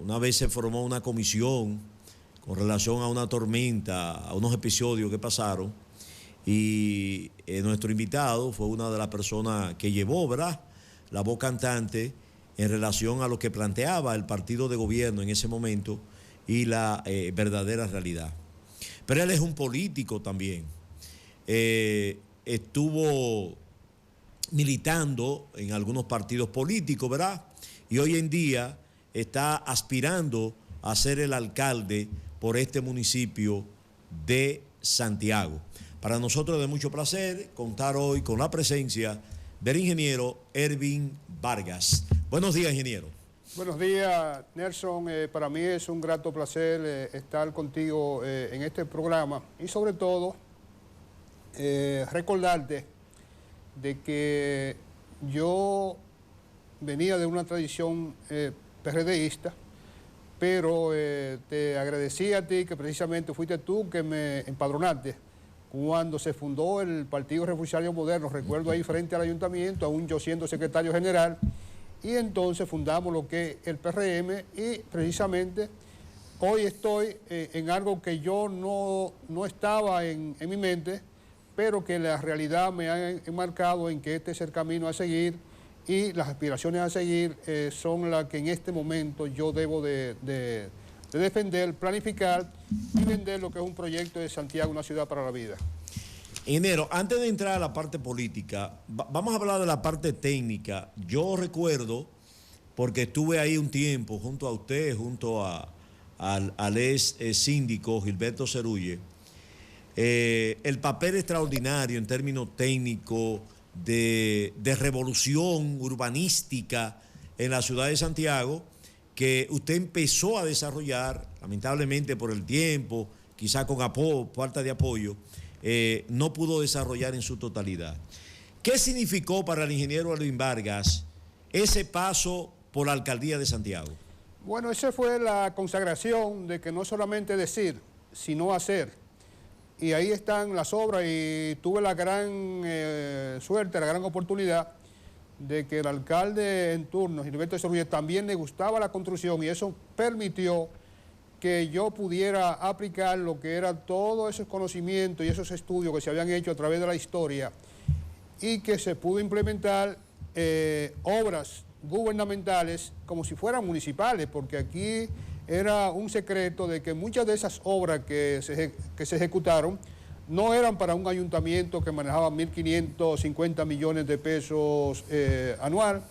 una vez se formó una comisión con relación a una tormenta, a unos episodios que pasaron, y nuestro invitado fue una de las personas que llevó, ¿verdad?, la voz cantante en relación a lo que planteaba el partido de gobierno en ese momento y la verdadera realidad. Pero él es un político también. Estuvo militando en algunos partidos políticos, ¿verdad? Y hoy en día está aspirando a ser el alcalde por este municipio de Santiago. Para nosotros es de mucho placer contar hoy con la presencia del ingeniero Ervin Vargas. Buenos días, ingeniero. Buenos días, Nelson. Para mí es un grato placer estar contigo en este programa y sobre todo recordarte de que yo venía de una tradición PRDista, pero te agradecí a ti que precisamente fuiste tú que me empadronaste cuando se fundó el Partido Revolucionario Moderno. Recuerdo ahí frente al ayuntamiento, aún yo siendo secretario general, y entonces fundamos lo que es el PRM y precisamente hoy estoy en algo que yo no estaba en mi mente, pero que la realidad me ha enmarcado en que este es el camino a seguir y las aspiraciones a seguir son las que en este momento yo debo de defender, planificar y vender lo que es un proyecto de Santiago, una ciudad para la vida. Ingeniero, antes de entrar a la parte política, vamos a hablar de la parte técnica. Yo recuerdo, porque estuve ahí un tiempo junto a usted, junto al ex síndico Gilberto Cerulle, el papel extraordinario en términos técnicos de revolución urbanística en la ciudad de Santiago, que usted empezó a desarrollar, lamentablemente por el tiempo, quizá con falta de apoyo, no pudo desarrollar en su totalidad. ¿Qué significó para el ingeniero Ervin Vargas ese paso por la alcaldía de Santiago? Bueno, esa fue la consagración de que no solamente decir, sino hacer. Y ahí están las obras y tuve la gran suerte, la gran oportunidad de que el alcalde en turno, Gilberto Cerulle, también le gustaba la construcción y eso permitió que yo pudiera aplicar lo que era todos esos conocimientos y esos estudios que se habían hecho a través de la historia y que se pudo implementar obras gubernamentales como si fueran municipales, porque aquí era un secreto de que muchas de esas obras que se ejecutaron no eran para un ayuntamiento que manejaba 1.550 millones de pesos anual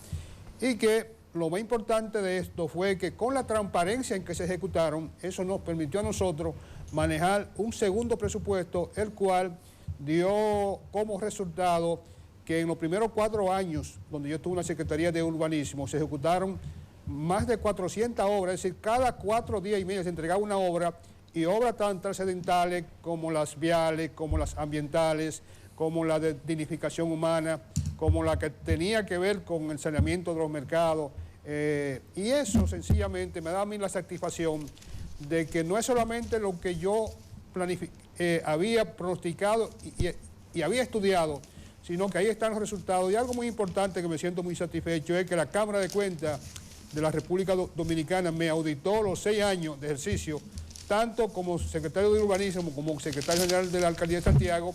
y que lo más importante de esto fue que con la transparencia en que se ejecutaron, eso nos permitió a nosotros manejar un segundo presupuesto, el cual dio como resultado que en los primeros 4 años, donde yo estuve en la Secretaría de Urbanismo, se ejecutaron más de 400 obras, es decir, cada 4 días y medio se entregaba una obra, y obras tan trascendentales como las viales, como las ambientales, como la de dignificación humana, como la que tenía que ver con el saneamiento de los mercados. Y eso sencillamente me da a mí la satisfacción de que no es solamente lo que yo había pronosticado y había estudiado, sino que ahí están los resultados. Y algo muy importante que me siento muy satisfecho es que la Cámara de Cuentas de la República Dominicana me auditó los 6 años de ejercicio, tanto como secretario de Urbanismo como secretario general de la Alcaldía de Santiago,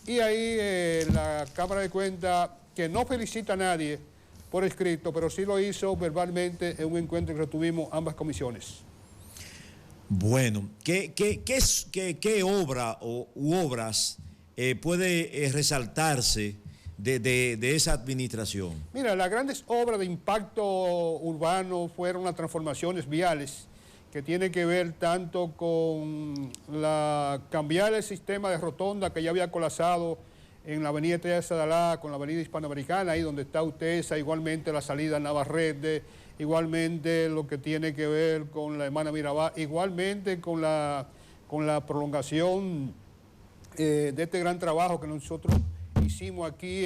y ahí la Cámara de Cuentas, que no felicita a nadie por escrito, pero sí lo hizo verbalmente en un encuentro que tuvimos ambas comisiones. Bueno, ¿qué obra u obras puede resaltarse de esa administración? Mira, las grandes obras de impacto urbano fueron las transformaciones viales, que tiene que ver tanto con cambiar el sistema de rotonda que ya había colapsado en la avenida Estrella de Sadalá con la avenida Hispanoamericana, ahí donde está Utesa, igualmente la salida a Navarrete, igualmente lo que tiene que ver con la hermana Mirabal, igualmente con la prolongación de este gran trabajo que nosotros hicimos aquí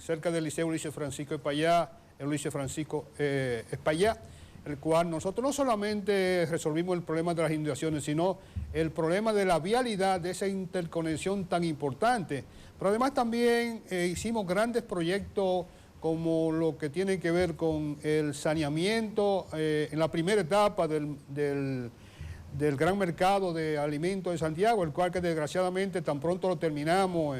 cerca del Liceo Ulises Francisco Espaillá, el Ulises Francisco Espaillá, el cual nosotros no solamente resolvimos el problema de las inundaciones, sino el problema de la vialidad, de esa interconexión tan importante. Pero además también hicimos grandes proyectos como lo que tiene que ver con el saneamiento en la primera etapa del gran mercado de alimentos de Santiago, el cual que desgraciadamente tan pronto lo terminamos,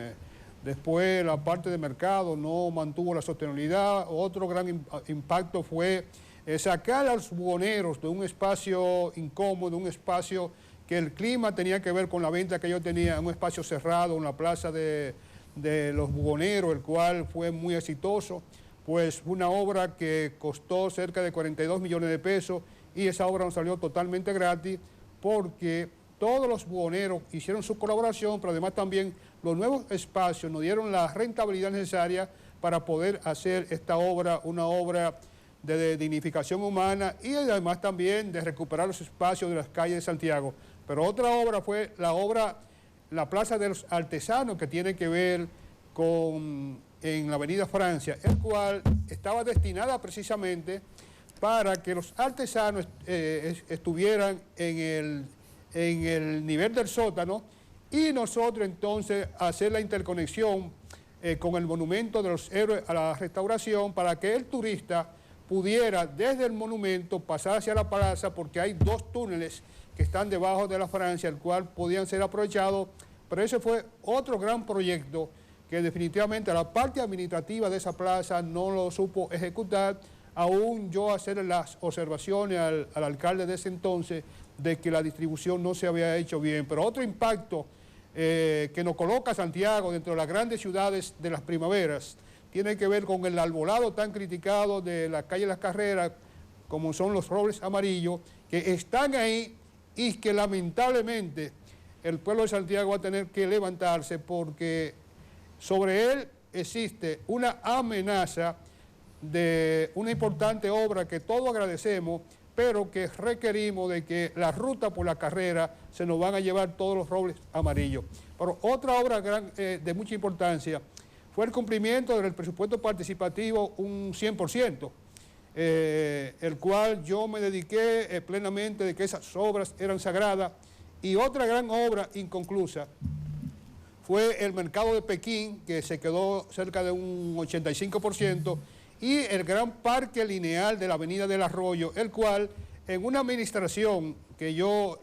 después la parte de mercado no mantuvo la sostenibilidad. Otro gran impacto fue sacar a los buhoneros de un espacio incómodo, un espacio que el clima tenía que ver con la venta que yo tenía, un espacio cerrado en la plaza de los buhoneros, el cual fue muy exitoso, pues una obra que costó cerca de 42 millones de pesos y esa obra nos salió totalmente gratis porque todos los buhoneros hicieron su colaboración, pero además también los nuevos espacios nos dieron la rentabilidad necesaria para poder hacer esta obra, una obra de dignificación humana y además también de recuperar los espacios de las calles de Santiago. Pero otra obra fue la Plaza de los Artesanos, que tiene que ver en la Avenida Francia, el cual estaba destinada precisamente para que los artesanos estuvieran en el nivel del sótano y nosotros entonces hacer la interconexión con el monumento de los héroes a la restauración para que el turista pudiera desde el monumento pasar hacia la plaza, porque hay 2 túneles que están debajo de la Francia, el cual podían ser aprovechados, pero ese fue otro gran proyecto que definitivamente la parte administrativa de esa plaza no lo supo ejecutar, aún yo hacer las observaciones al alcalde de ese entonces de que la distribución no se había hecho bien. Pero otro impacto que nos coloca Santiago dentro de las grandes ciudades de las primaveras tiene que ver con el arbolado tan criticado de la calle Las Carreras, como son los robles amarillos, que están ahí y que lamentablemente el pueblo de Santiago va a tener que levantarse porque sobre él existe una amenaza de una importante obra que todos agradecemos, pero que requerimos de que la ruta por la carrera se nos van a llevar todos los robles amarillos. Pero otra obra de mucha importancia fue el cumplimiento del presupuesto participativo un 100%, el cual yo me dediqué plenamente de que esas obras eran sagradas. Y otra gran obra inconclusa fue el mercado de Pekín, que se quedó cerca de un 85%, y el gran parque lineal de la Avenida del Arroyo, el cual en una administración que yo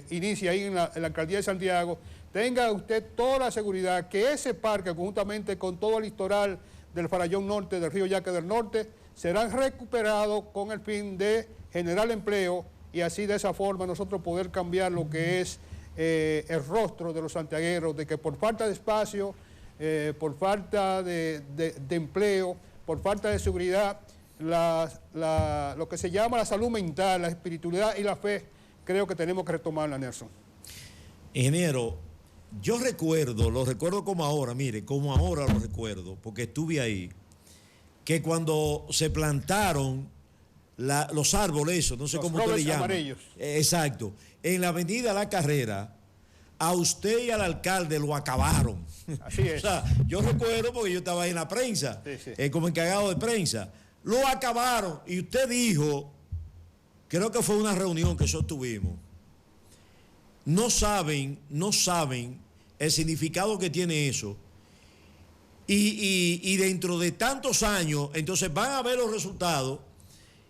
inicie ahí en la Alcaldía de Santiago, tenga usted toda la seguridad que ese parque, conjuntamente con todo el litoral del Farallón Norte, del río Yaque del Norte, serán recuperados con el fin de generar empleo y así de esa forma nosotros poder cambiar lo que es el rostro de los santiagueros, de que por falta de espacio, por falta de empleo, por falta de seguridad, lo que se llama la salud mental, la espiritualidad y la fe, creo que tenemos que retomarla, Nelson. Ingeniero, yo lo recuerdo como ahora, mire, como ahora lo recuerdo, porque estuve ahí, que cuando se plantaron los árboles, eso, no sé cómo usted le llama. Amarillos. Exacto. En la avenida La Carrera, a usted y al alcalde lo acabaron. Así es. O sea, yo recuerdo porque yo estaba ahí en la prensa, sí. Como encargado de prensa. Lo acabaron y usted dijo, creo que fue una reunión que sostuvimos, no saben el significado que tiene eso. Y dentro de tantos años, entonces van a ver los resultados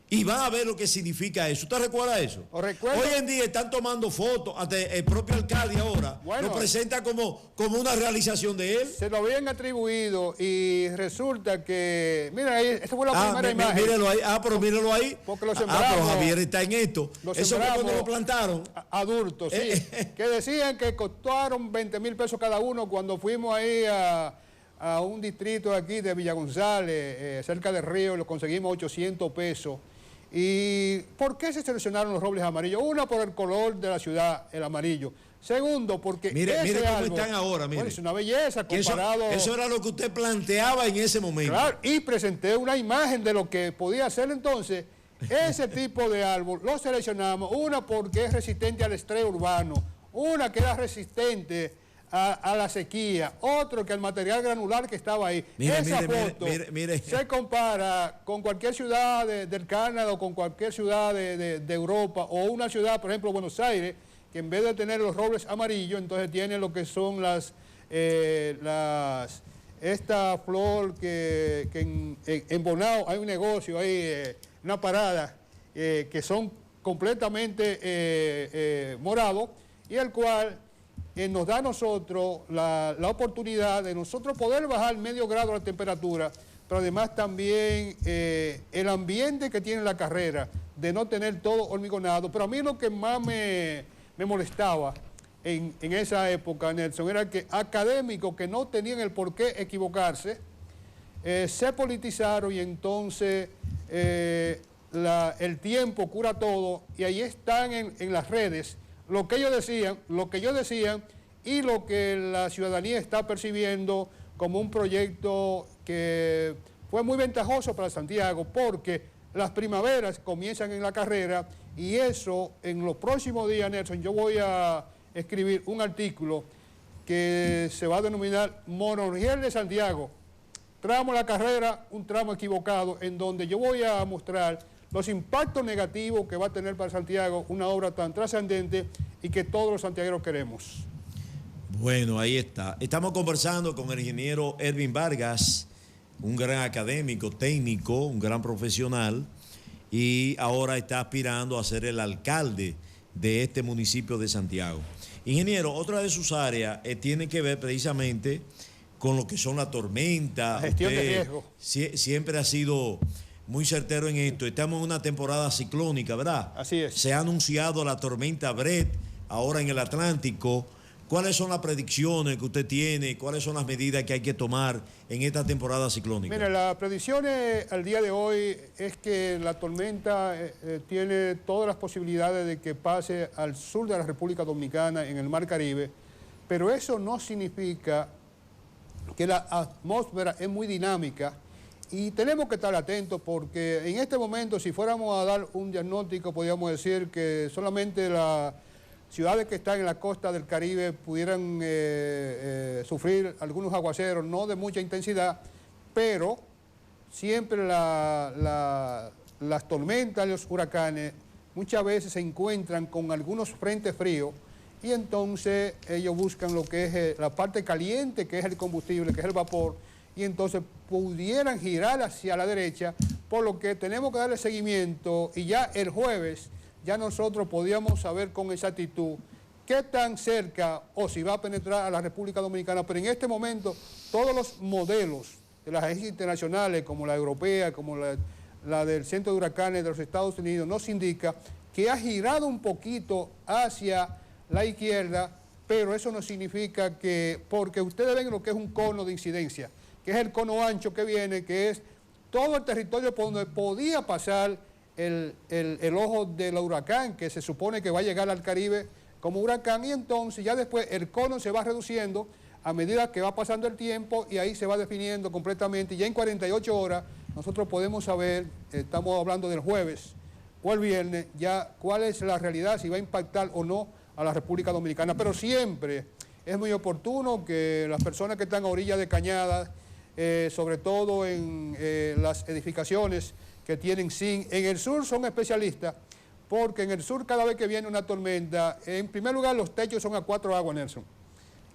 y van a ver lo que significa eso. ¿Usted recuerda eso? Hoy en día están tomando fotos, hasta el propio alcalde ahora lo presenta como una realización de él. Se lo habían atribuido y resulta que, mira ahí, esta fue la primera imagen. Mírelo ahí, pero mírelo ahí. Porque lo sembramos. Pero Javier está en esto. Eso fue cuando lo plantaron. Adultos, sí. Que decían que costaron 20,000 pesos cada uno cuando fuimos ahí a un distrito aquí de Villa González, cerca del río, lo conseguimos 800 pesos. ¿Y por qué se seleccionaron los robles amarillos? Uno, por el color de la ciudad, el amarillo. Segundo, porque mire cómo están ahora, mire. Bueno, es una belleza comparado. Eso era lo que usted planteaba en ese momento. Claro, y presenté una imagen de lo que podía hacer entonces. Ese tipo de árbol lo seleccionamos, una porque es resistente al estrés urbano, una que era resistente a la sequía, otro que el material granular que estaba ahí. Esa foto se compara con cualquier ciudad del Canadá o con cualquier ciudad de Europa o una ciudad, por ejemplo, Buenos Aires, que en vez de tener los robles amarillos, entonces tiene lo que son las esta flor que en Bonao hay un negocio, hay una parada, que son completamente morados, y el cual nos da a nosotros la oportunidad de nosotros poder bajar medio grado la temperatura, pero además también el ambiente que tiene la carrera, de no tener todo hormigonado. Pero a mí lo que más me molestaba en esa época, Nelson, era que académicos que no tenían el por qué equivocarse, se politizaron, y entonces el tiempo cura todo, y ahí están en las redes lo que ellos decían, lo que ellos decían, y lo que la ciudadanía está percibiendo como un proyecto que fue muy ventajoso para Santiago, porque las primaveras comienzan en la carrera, y eso en los próximos días, Nelson, yo voy a escribir un artículo que se va a denominar Monorriel de Santiago, tramo la carrera, un tramo equivocado, en donde yo voy a mostrar los impactos negativos que va a tener para Santiago una obra tan trascendente y que todos los santiagueros queremos. Bueno, ahí está. Estamos conversando con el ingeniero Ervin Vargas, un gran académico, técnico, un gran profesional, y ahora está aspirando a ser el alcalde de este municipio de Santiago. Ingeniero, otra de sus áreas tiene que ver precisamente con lo que son las tormentas. La gestión de riesgo. Siempre ha sido muy certero en esto. Estamos en una temporada ciclónica, ¿verdad? Así es. Se ha anunciado la tormenta Brett ahora en el Atlántico. ¿Cuáles son las predicciones que usted tiene? ¿Cuáles son las medidas que hay que tomar en esta temporada ciclónica? Mira, las predicciones al día de hoy es que la tormenta tiene todas las posibilidades de que pase al sur de la República Dominicana, en el Mar Caribe, pero eso no significa que la atmósfera es muy dinámica, y tenemos que estar atentos, porque en este momento, si fuéramos a dar un diagnóstico, podríamos decir que solamente las ciudades que están en la costa del Caribe pudieran sufrir algunos aguaceros, no de mucha intensidad, pero siempre las tormentas, los huracanes, muchas veces se encuentran con algunos frentes fríos, y entonces ellos buscan lo que es la parte caliente, que es el combustible, que es el vapor, y entonces pudieran girar hacia la derecha, por lo que tenemos que darle seguimiento, y ya el jueves ya nosotros podíamos saber con exactitud qué tan cerca o si va a penetrar a la República Dominicana. Pero en este momento todos los modelos de las agencias internacionales, como la europea, como la del Centro de Huracanes de los Estados Unidos, nos indica que ha girado un poquito hacia la izquierda, pero eso no significa que, porque ustedes ven lo que es un cono de incidencia, que es el cono ancho que viene, que es todo el territorio por donde podía pasar el ojo del huracán, que se supone que va a llegar al Caribe como huracán, y entonces ya después el cono se va reduciendo a medida que va pasando el tiempo, y ahí se va definiendo completamente, y ya en 48 horas nosotros podemos saber, estamos hablando del jueves o el viernes, ya cuál es la realidad, si va a impactar o no a la República Dominicana. Pero siempre es muy oportuno que las personas que están a orilla de cañadas, sobre todo en las edificaciones que tienen zinc, en el sur son especialistas, porque en el sur cada vez que viene una tormenta, en primer lugar los techos son a 4 aguas, Nelson,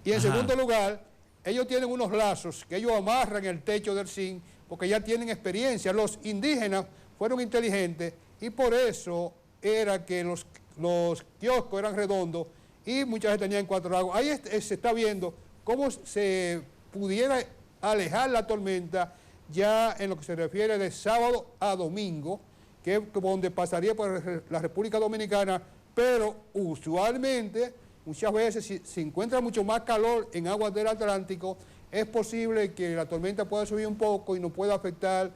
y en segundo lugar ellos tienen unos lazos que ellos amarran el techo del zinc, porque ya tienen experiencia. Los indígenas fueron inteligentes, y por eso era que los kioscos eran redondos y muchas veces tenían 4 aguas. Ahí se está viendo cómo se pudiera alejar la tormenta ya en lo que se refiere de sábado a domingo, que es donde pasaría por la República Dominicana, pero usualmente, muchas veces, si se encuentra mucho más calor en aguas del Atlántico, es posible que la tormenta pueda subir un poco y nos pueda afectar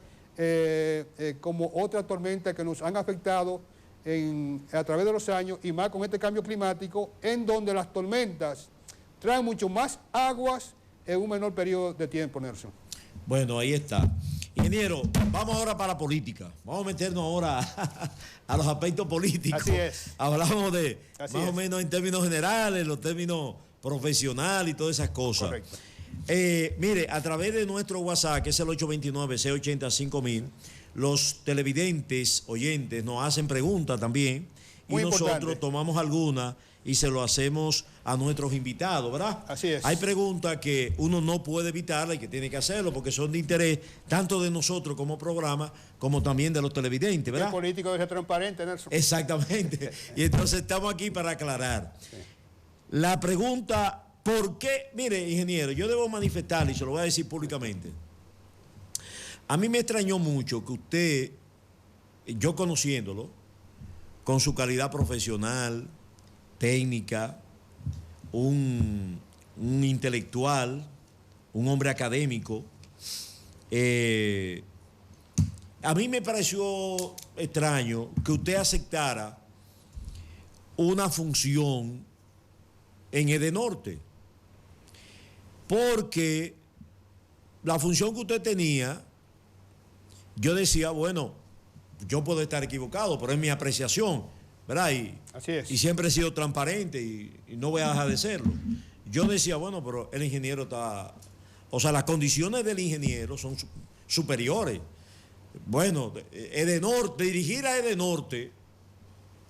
como otras tormentas que nos han afectado a través de los años, y más con este cambio climático, en donde las tormentas traen mucho más aguas en un menor periodo de tiempo, Nelson. Bueno, ahí está. Ingeniero, vamos ahora para la política. Vamos a meternos ahora a los aspectos políticos. Así es. Hablamos de más o menos en términos generales, los términos profesionales y todas esas cosas. Correcto. Mire, a través de nuestro WhatsApp, que es el 829-680-5000, los televidentes, oyentes, nos hacen preguntas también, y nosotros tomamos algunas y se lo hacemos a nuestros invitados, ¿verdad? Así es. Hay preguntas que uno no puede evitarlas y que tiene que hacerlo porque son de interés tanto de nosotros como programa como también de los televidentes, ¿verdad? El político debe ser transparente, Nelson. Exactamente. Y entonces estamos aquí para aclarar. Sí. La pregunta, ¿por qué? Mire, ingeniero, yo debo manifestarle y se lo voy a decir públicamente. A mí me extrañó mucho que usted, yo conociéndolo, con su calidad profesional, técnica, un intelectual, un hombre académico, a mí me pareció extraño que usted aceptara una función en Edenorte, porque la función que usted tenía, yo decía, bueno, yo puedo estar equivocado, pero es mi apreciación, ¿verdad? Así es. Y siempre he sido transparente y no voy a dejar de serlo. Yo decía, bueno, pero el ingeniero está... O sea, las condiciones del ingeniero son superiores. Bueno, Edenorte, dirigir a Edenorte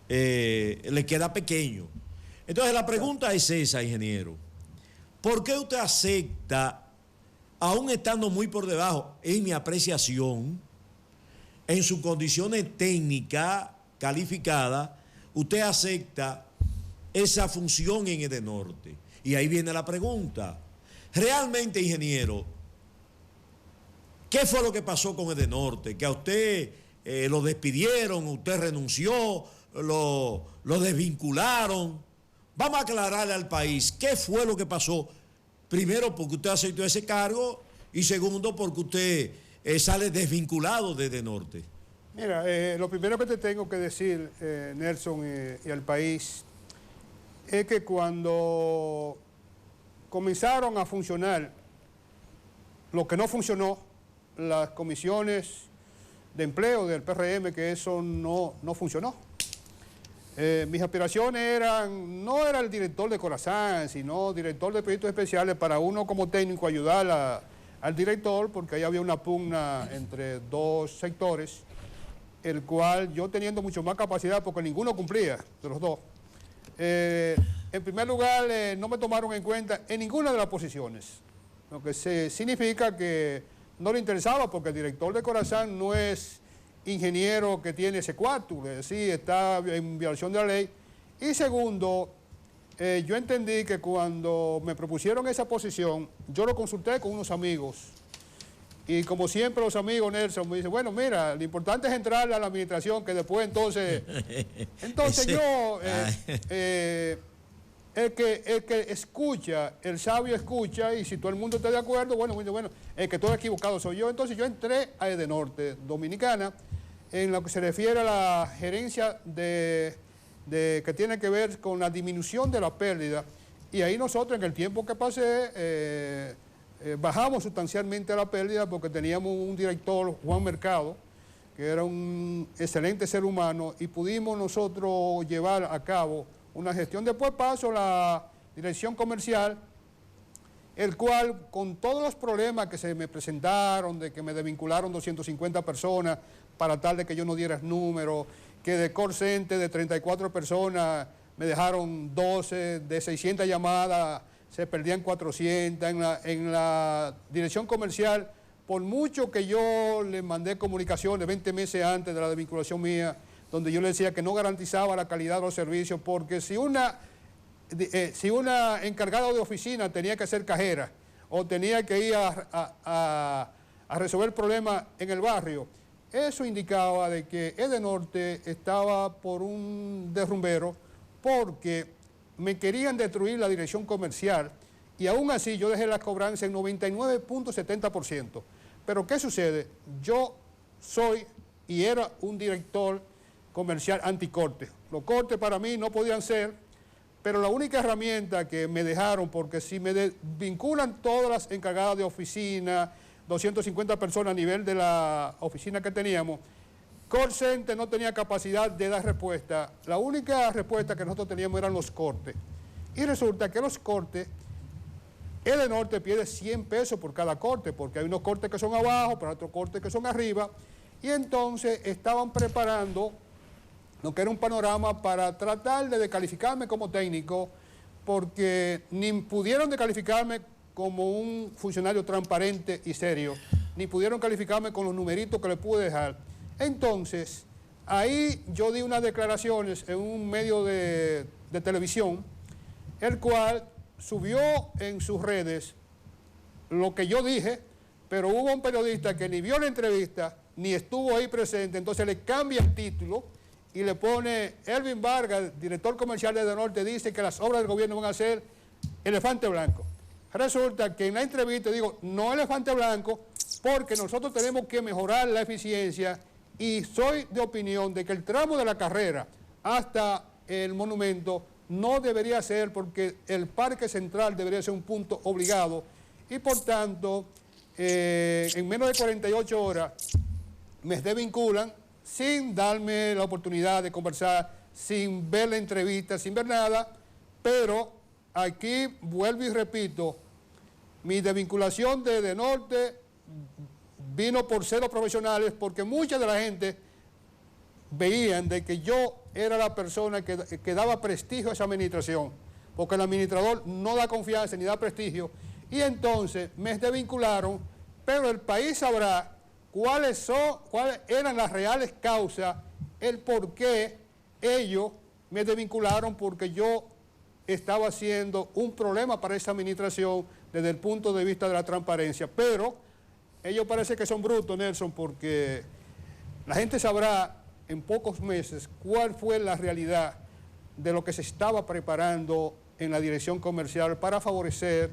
le queda pequeño. Entonces la pregunta es esa, ingeniero. ¿Por qué usted acepta, aún estando muy por debajo, en mi apreciación, en sus condiciones técnicas calificadas, usted acepta esa función en Edenorte? Y ahí viene la pregunta. Realmente, ingeniero, ¿qué fue lo que pasó con Edenorte? Que a usted lo despidieron, usted renunció, lo desvincularon. Vamos a aclararle al país qué fue lo que pasó. Primero, porque usted aceptó ese cargo y segundo, porque usted sale desvinculado de Edenorte. Mira, lo primero que te tengo que decir, Nelson, y al país, es que cuando comenzaron a funcionar lo que no funcionó, las comisiones de empleo del PRM, que eso no funcionó. Mis aspiraciones no era el director de Corazán, sino director de proyectos especiales para uno como técnico ayudar al director, porque ahí había una pugna entre dos sectores, el cual yo teniendo mucho más capacidad, porque ninguno cumplía de los dos. En primer lugar, no me tomaron en cuenta en ninguna de las posiciones, lo que significa que no le interesaba, porque el director de Corazán no es ingeniero que tiene ese cuarto, es decir, está en violación de la ley. Y segundo, yo entendí que cuando me propusieron esa posición, yo lo consulté con unos amigos. Y como siempre los amigos, Nelson, me dicen, bueno, mira, lo importante es entrar a la administración, que después entonces... Entonces yo, el que escucha, el sabio escucha, y si todo el mundo está de acuerdo, bueno, el que todo equivocado soy yo. Entonces yo entré a Edenorte Dominicana, en lo que se refiere a la gerencia que tiene que ver con la disminución de la pérdida. Y ahí nosotros, en el tiempo que pasé, bajamos sustancialmente la pérdida porque teníamos un director, Juan Mercado, que era un excelente ser humano, y pudimos nosotros llevar a cabo una gestión. Después paso a la dirección comercial, el cual, con todos los problemas que se me presentaron, de que me desvincularon 250 personas para tal de que yo no diera número, que de call center de 34 personas me dejaron 12, de 600 llamadas se perdían 400, en la dirección comercial, por mucho que yo le mandé comunicaciones 20 meses antes de la desvinculación mía, donde yo le decía que no garantizaba la calidad de los servicios, porque si una encargada de oficina tenía que ser cajera o tenía que ir a resolver problemas en el barrio, eso indicaba de que Edenorte estaba por un derrumbero, porque me querían destruir la dirección comercial y aún así yo dejé la cobranza en 99.70%. Pero ¿qué sucede? Yo soy y era un director comercial anticorte. Los cortes para mí no podían ser, pero la única herramienta que me dejaron, porque si me vinculan todas las encargadas de oficina, 250 personas a nivel de la oficina que teníamos, call center no tenía capacidad de dar respuesta. La única respuesta que nosotros teníamos eran los cortes. Y resulta que los cortes, Edenorte pierde 100 pesos por cada corte, porque hay unos cortes que son abajo, pero otros cortes que son arriba. Y entonces estaban preparando no quiero un panorama para tratar de descalificarme como técnico, porque ni pudieron descalificarme como un funcionario transparente y serio, ni pudieron calificarme con los numeritos que le pude dejar. Entonces, ahí yo di unas declaraciones en un medio de televisión, el cual subió en sus redes lo que yo dije, pero hubo un periodista que ni vio la entrevista, ni estuvo ahí presente, entonces le cambia el título y le pone: Elvin Vargas, director comercial de Edenorte, dice que las obras del gobierno van a ser elefante blanco. Resulta que en la entrevista digo, no elefante blanco, porque nosotros tenemos que mejorar la eficiencia, y soy de opinión de que el tramo de la carrera hasta el monumento no debería ser, porque el Parque Central debería ser un punto obligado, y por tanto, en menos de 48 horas me desvinculan sin darme la oportunidad de conversar, sin ver la entrevista, sin ver nada, pero aquí vuelvo y repito, mi desvinculación de Edenorte vino por ser los profesionales, porque mucha de la gente veían de que yo era la persona que daba prestigio a esa administración, porque el administrador no da confianza ni da prestigio, y entonces me desvincularon, pero el país sabrá cuáles eran las reales causas, el por qué ellos me desvincularon, porque yo estaba siendo un problema para esa administración desde el punto de vista de la transparencia. Pero ellos parece que son brutos, Nelson, porque la gente sabrá en pocos meses cuál fue la realidad de lo que se estaba preparando en la dirección comercial para favorecer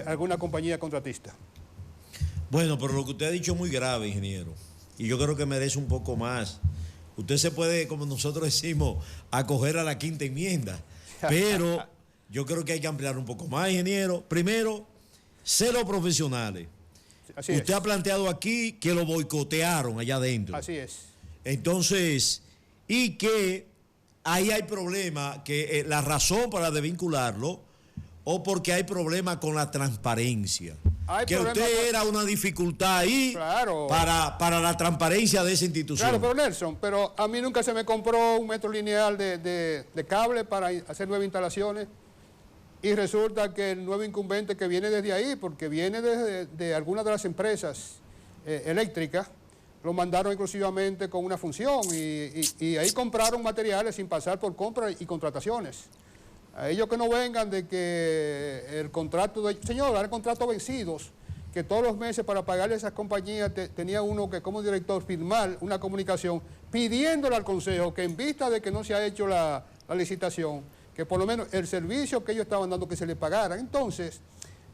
alguna compañía contratista. Bueno, pero lo que usted ha dicho es muy grave, ingeniero, y yo creo que merece un poco más. Usted se puede, como nosotros decimos, acoger a la quinta enmienda, pero yo creo que hay que ampliar un poco más, ingeniero. Primero, cero profesionales. Así usted es. ha planteado aquí que lo boicotearon allá adentro. Así es. Entonces, y que ahí hay problema, que la razón para desvincularlo, o porque hay problema con la transparencia. Que usted era una dificultad ahí, claro, para la transparencia de esa institución. Claro, pero Nelson, pero a mí nunca se me compró un metro lineal de cable para hacer nuevas instalaciones, y resulta que el nuevo incumbente que viene desde ahí, porque viene de algunas de las empresas eléctricas, lo mandaron exclusivamente con una función, y ahí compraron materiales sin pasar por compras y contrataciones. A ellos que no vengan de que el contrato señor, hay contratos vencidos, que todos los meses para pagarle a esas compañías tenía uno que como director firmar una comunicación pidiéndole al Consejo que, en vista de que no se ha hecho la licitación, que por lo menos el servicio que ellos estaban dando que se le pagara. Entonces,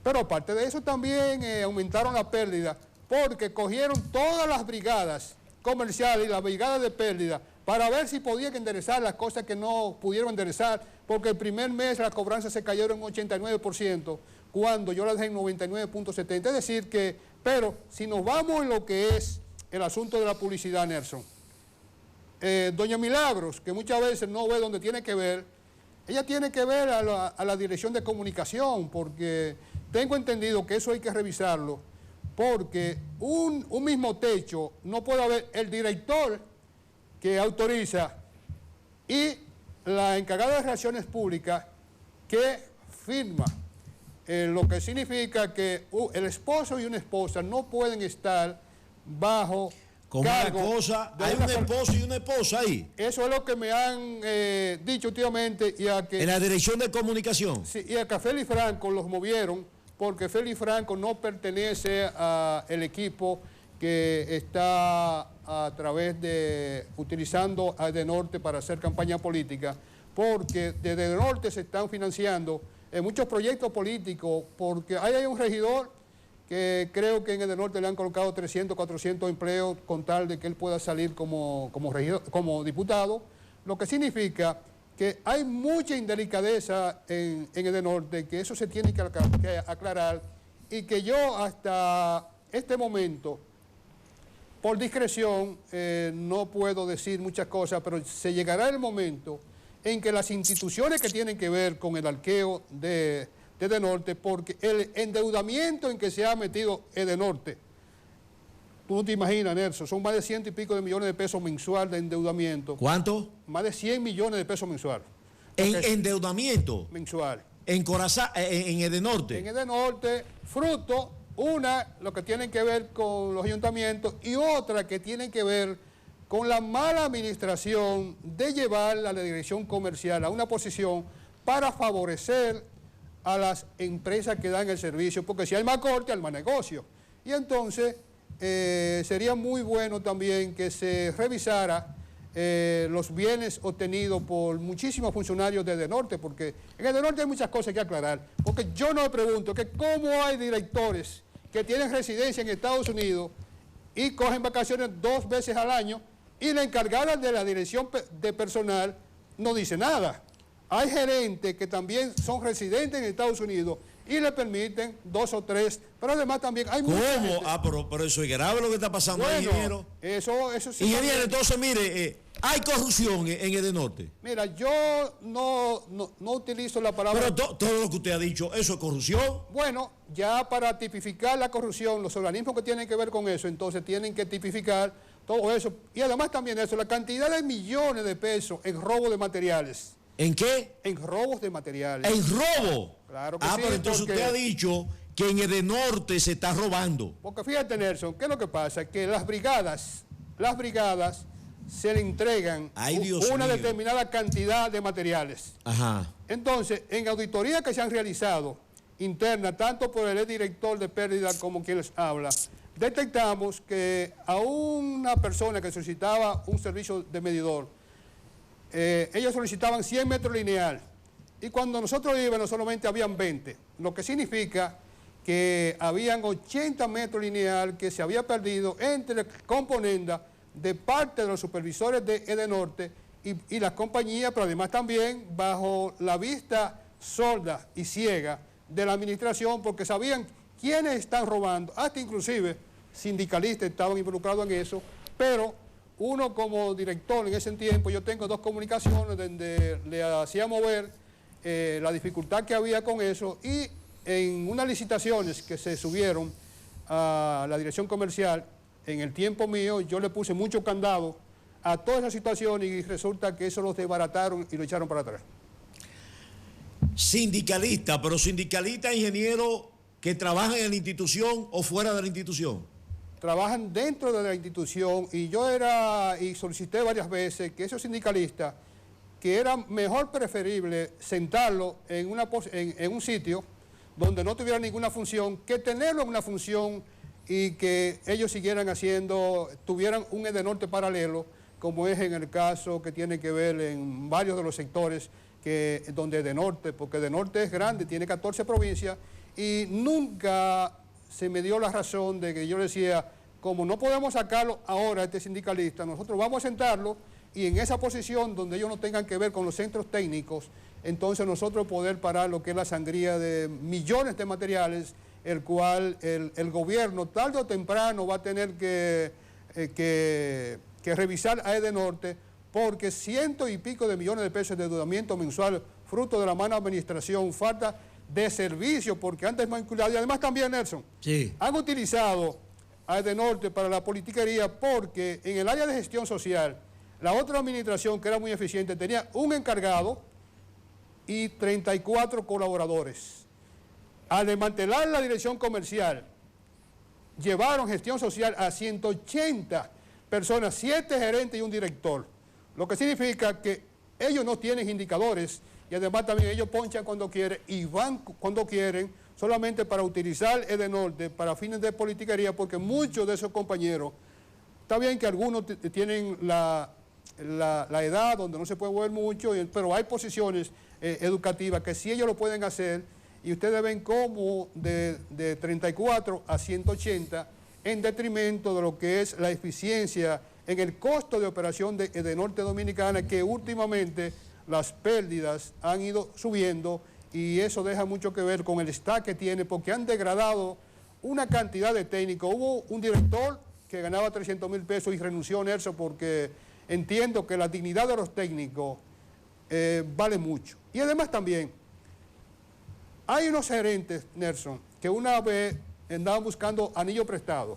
pero aparte de eso también aumentaron la pérdida, porque cogieron todas las brigadas comerciales y las brigadas de pérdida para ver si podían enderezar las cosas que no pudieron enderezar, porque el primer mes las cobranzas se cayeron en un 89%, cuando yo las dejé en 99.70%. Es decir que, pero si nos vamos en lo que es el asunto de la publicidad, Nelson, doña Milagros, que muchas veces no ve donde tiene que ver, ella tiene que ver a la dirección de comunicación, porque tengo entendido que eso hay que revisarlo, porque un mismo techo no puede haber el director que autoriza y la encargada de relaciones públicas que firma, lo que significa que el esposo y una esposa no pueden estar bajo como una cosa, hay un esposo y una esposa ahí. Eso es lo que me han dicho últimamente. En la dirección de comunicación. Sí, y a que Félix Franco los movieron, porque Félix Franco no pertenece al equipo que está a través de utilizando a Edenorte para hacer campaña política, porque desde Edenorte se están financiando muchos proyectos políticos, porque hay un regidor que creo que en Edenorte le han colocado 300, 400 empleos con tal de que él pueda salir como diputado, lo que significa que hay mucha indelicadeza en Edenorte, que eso se tiene que aclarar, y que yo hasta este momento, por discreción, no puedo decir muchas cosas, pero se llegará el momento en que las instituciones que tienen que ver con el arqueo de Edenorte, porque el endeudamiento en que se ha metido Edenorte, Tú no te imaginas, Nelson, son más de 100 y pico de millones de pesos mensual de endeudamiento. ¿Cuánto? Más de 100 millones de pesos mensual. ¿En endeudamiento? Mensual. En Corazá, en Edenorte. En Edenorte, fruto, una, lo que tienen que ver con los ayuntamientos y otra que tienen que ver con la mala administración de llevar a la dirección comercial a una posición para favorecer a las empresas que dan el servicio, porque si hay más corte, hay más negocio. Y entonces sería muy bueno también que se revisara los bienes obtenidos por muchísimos funcionarios de Edenorte, porque en Edenorte hay muchas cosas que aclarar. Porque yo no me pregunto que cómo hay directores que tienen residencia en Estados Unidos y cogen vacaciones 2 veces al año y la encargada de la dirección de personal no dice nada. Hay gerentes que también son residentes en Estados Unidos y le permiten 2 o 3, pero además también hay ¿Cómo? mucha gente. Pero eso es grave lo que está pasando, Bueno, ingeniero. Eso sí. Ingeniero, entonces mire, hay corrupción en Edenorte. Mira, yo no utilizo la palabra... Pero todo lo que usted ha dicho, ¿eso es corrupción? Bueno, ya para tipificar la corrupción, los organismos que tienen que ver con eso, entonces tienen que tipificar todo eso. Y además también eso, la cantidad de millones de pesos en robo de materiales. ¿En qué? En robos de materiales. ¿En robo? Claro que sí. sí, Pero entonces usted ha dicho que en Edenorte se está robando. Porque fíjate, Nelson, ¿qué es lo que pasa? Que las brigadas se le entregan una determinada cantidad de materiales. Ajá. Entonces, en auditorías que se han realizado internas, tanto por el director de pérdida como quien les habla, detectamos que a una persona que solicitaba un servicio de medidor, ellos solicitaban 100 metros lineal y cuando nosotros íbamos solamente habían 20, lo que significa que habían 80 metros lineal que se había perdido entre componendas de parte de los supervisores de Edenorte y las compañías, pero además también bajo la vista sorda y ciega de la administración, porque sabían quiénes están robando, hasta inclusive sindicalistas estaban involucrados en eso, pero uno como director en ese tiempo, yo tengo 2 comunicaciones donde le hacía mover la dificultad que había con eso y en unas licitaciones que se subieron a la dirección comercial, en el tiempo mío yo le puse mucho candado a todas esas situaciones y resulta que eso los desbarataron y lo echaron para atrás. Sindicalista, pero sindicalista, ingeniero, que trabajan en la institución o fuera de la institución. Trabajan dentro de la institución y yo solicité varias veces que esos sindicalistas, que era mejor preferible sentarlo en un sitio donde no tuviera ninguna función, que tenerlo en una función y que ellos siguieran tuvieran un Edenorte paralelo, como es en el caso que tiene que ver en varios de los sectores donde Edenorte, porque Edenorte es grande, tiene 14 provincias, y nunca se me dio la razón de que yo decía, como no podemos sacarlo ahora, este sindicalista, nosotros vamos a sentarlo y en esa posición donde ellos no tengan que ver con los centros técnicos, entonces nosotros poder parar lo que es la sangría de millones de materiales, el cual el gobierno tarde o temprano va a tener que revisar a Edenorte, porque 100 y pico de millones de pesos de endeudamiento mensual, fruto de la mala administración, falta de servicio, porque antes manipulado, y además también, Nelson, sí, han utilizado a Edenorte para la politiquería, porque en el área de gestión social, la otra administración que era muy eficiente tenía un encargado y 34 colaboradores. Al desmantelar la dirección comercial, llevaron gestión social a 180 personas, 7 gerentes y un director, lo que significa que ellos no tienen indicadores y además también ellos ponchan cuando quieren y van cuando quieren, solamente para utilizar Edenorte para fines de politiquería, porque muchos de esos compañeros, está bien que algunos tienen la edad donde no se puede mover mucho, pero hay posiciones educativas que sí ellos lo pueden hacer, y ustedes ven cómo de 34 a 180 en detrimento de lo que es la eficiencia en el costo de operación de Edenorte Dominicana, que últimamente las pérdidas han ido subiendo y eso deja mucho que ver con el staff que tiene, porque han degradado una cantidad de técnicos. Hubo un director que ganaba 300,000 pesos y renunció, Nelson, porque entiendo que la dignidad de los técnicos vale mucho. Y además también, hay unos gerentes, Nelson, que una vez andaban buscando anillo prestado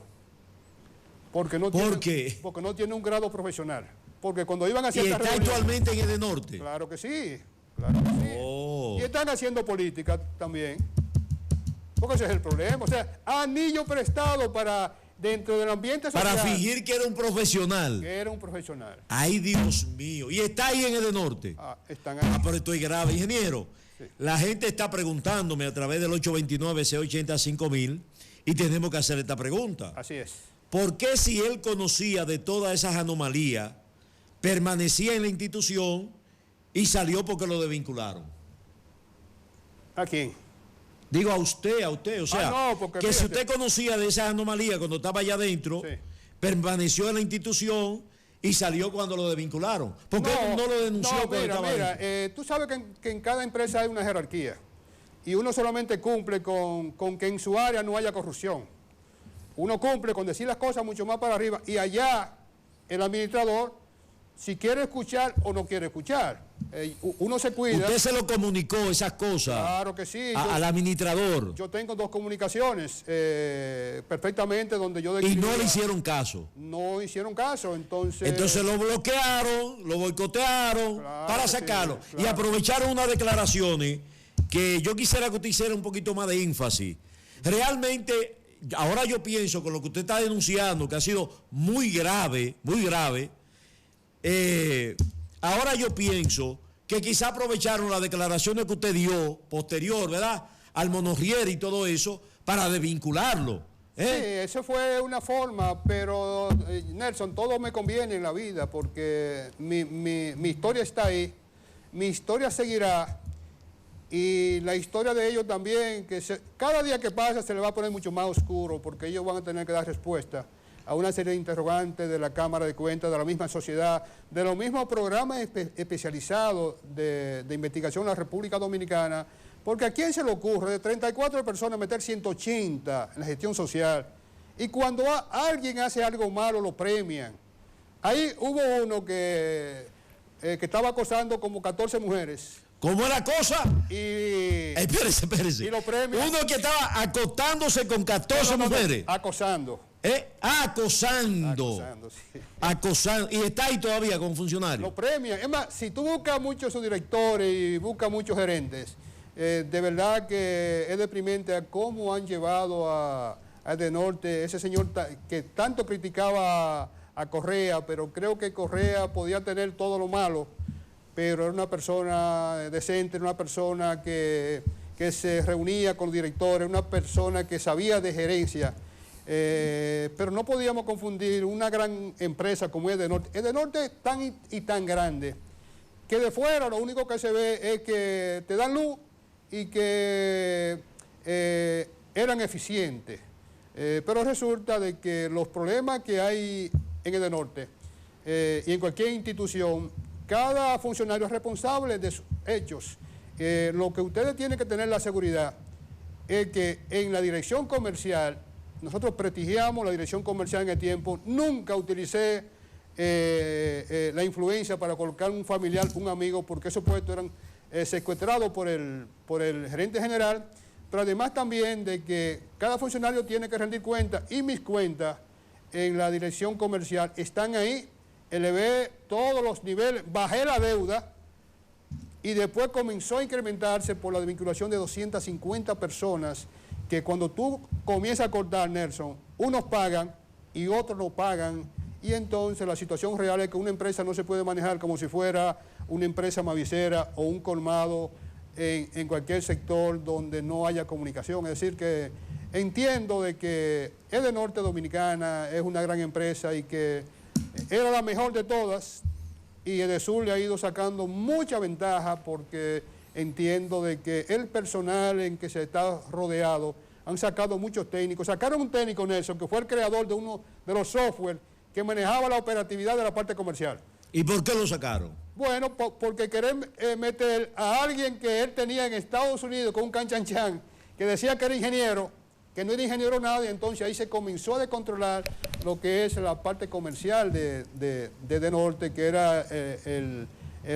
Porque no ¿Por tiene, qué? Porque no tiene un grado profesional. Porque cuando iban a ¿Y hacer está actualmente en Edenorte? Claro que sí, claro que sí. Oh. Y están haciendo política también. Porque ese es el problema. O sea, anillo prestado para, dentro del ambiente social. Para fingir que era un profesional. Que era un profesional. Ay, Dios mío. ¿Y está ahí en Edenorte? Están ahí. Pero estoy grave, ingeniero. Sí. La gente está preguntándome a través del 829-680-5000 y tenemos que hacer esta pregunta. Así es. ¿Por qué si él conocía de todas esas anomalías, permanecía en la institución y salió porque lo desvincularon? ¿A quién? Digo a usted, o sea, no, porque que fíjate, si usted conocía de esas anomalías cuando estaba allá adentro, sí, permaneció en la institución y salió cuando lo desvincularon. ¿Por qué no lo denunció cuando estaba adentro? Tú sabes que en cada empresa hay una jerarquía y uno solamente cumple con que en su área no haya corrupción. Uno cumple con decir las cosas mucho más para arriba y allá el administrador, si quiere escuchar o no quiere escuchar, uno se cuida. ¿Usted se lo comunicó esas cosas? Claro que sí. Al administrador. Yo tengo 2 comunicaciones perfectamente donde yo... Y no le hicieron caso. No hicieron caso, entonces... Entonces lo bloquearon, lo boicotearon para sacarlo. Sí, claro. Y aprovecharon unas declaraciones que yo quisiera que usted hiciera un poquito más de énfasis. Realmente... Ahora yo pienso con lo que usted está denunciando, que ha sido muy grave, ahora yo pienso que quizá aprovecharon las declaraciones que usted dio posterior, ¿verdad?, al Monorrier y todo eso, para desvincularlo. Sí, esa fue una forma, pero Nelson, todo me conviene en la vida, porque mi historia está ahí, mi historia seguirá. Y la historia de ellos también, que cada día que pasa se le va a poner mucho más oscuro, porque ellos van a tener que dar respuesta a una serie de interrogantes de la Cámara de Cuentas, de la misma sociedad, de los mismos programas especializados de investigación en la República Dominicana, porque ¿a quién se le ocurre de 34 personas meter 180 en la gestión social? Y cuando alguien hace algo malo lo premian. Ahí hubo uno que estaba acosando como 14 mujeres. ¿Cómo es la cosa? Espérese. Y los premios. Uno que estaba acostándose con 14 mujeres. Acosando. Acosando. Sí. Acosando. Y está ahí todavía con funcionarios. Lo premian. Es más, si tú buscas muchos subdirectores y buscas muchos gerentes, de verdad que es deprimente a cómo han llevado a Edenorte, ese señor que tanto criticaba a Correa, pero creo que Correa podía tener todo lo malo, pero era una persona decente, era una persona que se reunía con los directores, una persona que sabía de gerencia, pero no podíamos confundir una gran empresa como Edenorte. Edenorte es tan y tan grande que de fuera lo único que se ve es que te dan luz y que eran eficientes, pero resulta de que los problemas que hay en Edenorte y en cualquier institución, cada funcionario es responsable de sus hechos. Lo que ustedes tienen que tener la seguridad es que en la dirección comercial, nosotros prestigiamos la dirección comercial en el tiempo, nunca utilicé la influencia para colocar un familiar, un amigo, porque esos puestos eran secuestrados por el gerente general, pero además también de que cada funcionario tiene que rendir cuentas, y mis cuentas en la dirección comercial están ahí. Elevé todos los niveles, bajé la deuda y después comenzó a incrementarse por la desvinculación de 250 personas que cuando tú comienzas a cortar, Nelson, unos pagan y otros no pagan, y entonces la situación real es que una empresa no se puede manejar como si fuera una empresa mavicera o un colmado en cualquier sector donde no haya comunicación. Es decir, que entiendo de que Edenorte Dominicana es una gran empresa y que era la mejor de todas, y Edesur le ha ido sacando mucha ventaja porque entiendo de que el personal en que se está rodeado han sacado muchos técnicos. Sacaron un técnico, Nelson, que fue el creador de uno de los software que manejaba la operatividad de la parte comercial. ¿Y por qué lo sacaron? Bueno, porque querer meter a alguien que él tenía en Estados Unidos con un canchanchan, que decía que era ingeniero, que no era ingeniero nadie, entonces ahí se comenzó a descontrolar lo que es la parte comercial de Edenorte, que era el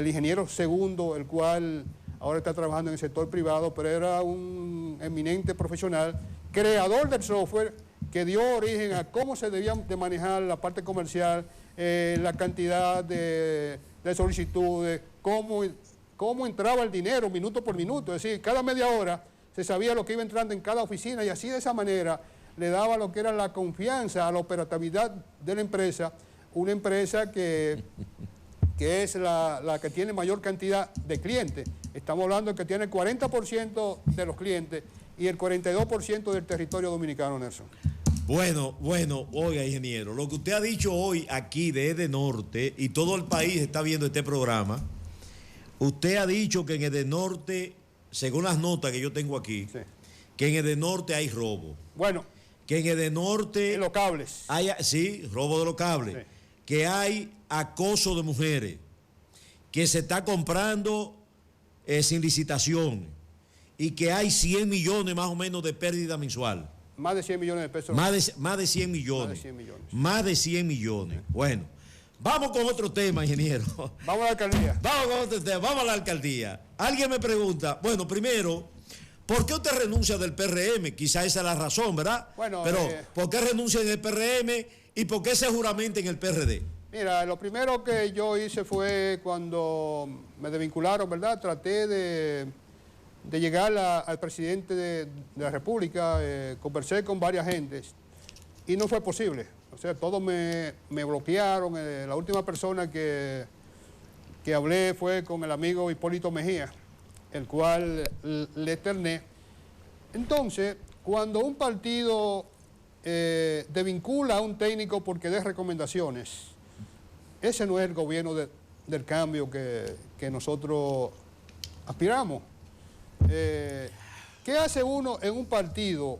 ingeniero segundo, el cual ahora está trabajando en el sector privado, pero era un eminente profesional, creador del software, que dio origen a cómo se debía de manejar la parte comercial, la cantidad de solicitudes, cómo entraba el dinero minuto por minuto. Es decir, cada media hora se sabía lo que iba entrando en cada oficina y así de esa manera le daba lo que era la confianza a la operatividad de la empresa, una empresa que es la que tiene mayor cantidad de clientes. Estamos hablando de que tiene el 40% de los clientes y el 42% del territorio dominicano, Nelson. Bueno, oiga, ingeniero, lo que usted ha dicho hoy aquí de Edenorte, y todo el país está viendo este programa, usted ha dicho que en Edenorte, según las notas que yo tengo aquí, sí, que en Edenorte hay robo. Bueno. Que en Edenorte... En los cables. Sí, robo de los cables. Sí. Que hay acoso de mujeres, que se está comprando sin licitación y que hay 100 millones más o menos de pérdida mensual. Más de 100 millones de pesos. Más de 100 millones. Más de 100 millones. Más de 100 millones. Bueno, vamos con otro tema, ingeniero. Vamos a la alcaldía. Vamos con otro tema, vamos a la alcaldía. Alguien me pregunta, bueno, primero, ¿por qué usted renuncia del PRM? Quizá esa es la razón, ¿verdad? Bueno, pero ¿por qué renuncia en el PRM y por qué se juramenta en el PRD? Mira, lo primero que yo hice fue cuando me desvincularon, ¿verdad? Traté de llegar al presidente de la República, conversé con varias gentes y no fue posible. O sea, todos me bloquearon. La última persona que hablé fue con el amigo Hipólito Mejía, el cual le externé. Entonces, cuando un partido desvincula a un técnico porque dé recomendaciones, ese no es el gobierno del cambio que nosotros aspiramos. ¿Qué hace uno en un partido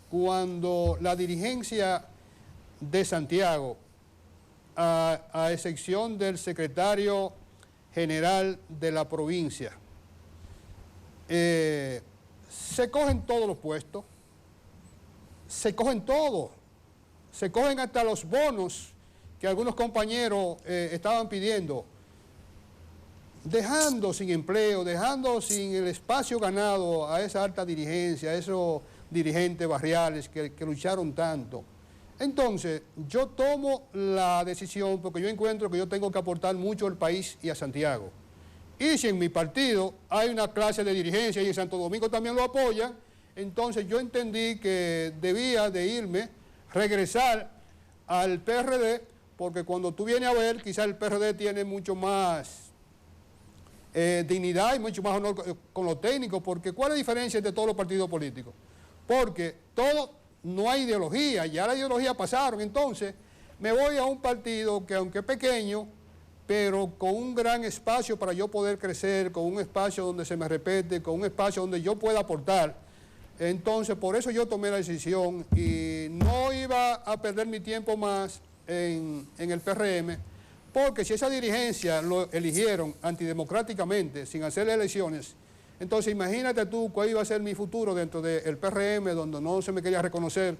cuando la dirigencia de Santiago, a excepción del secretario general de la provincia, se cogen todos los puestos, se cogen todo, se cogen hasta los bonos que algunos compañeros estaban pidiendo, dejando sin empleo, dejando sin el espacio ganado a esa alta dirigencia, a esos dirigentes barriales que lucharon tanto? Entonces, yo tomo la decisión porque yo encuentro que yo tengo que aportar mucho al país y a Santiago. Y si en mi partido hay una clase de dirigencia y en Santo Domingo también lo apoyan, entonces yo entendí que debía de irme, regresar al PRD, porque cuando tú vienes a ver, quizás el PRD tiene mucho más dignidad y mucho más honor con los técnicos, porque ¿cuál es la diferencia entre todos los partidos políticos? Porque no hay ideología, ya la ideología pasaron. Entonces me voy a un partido que, aunque pequeño, pero con un gran espacio para yo poder crecer, con un espacio donde se me respete, con un espacio donde yo pueda aportar. Entonces, por eso yo tomé la decisión y no iba a perder mi tiempo más en el PRM, porque si esa dirigencia lo eligieron antidemocráticamente, sin hacer elecciones, entonces imagínate tú cuál iba a ser mi futuro dentro del PRM, donde no se me quería reconocer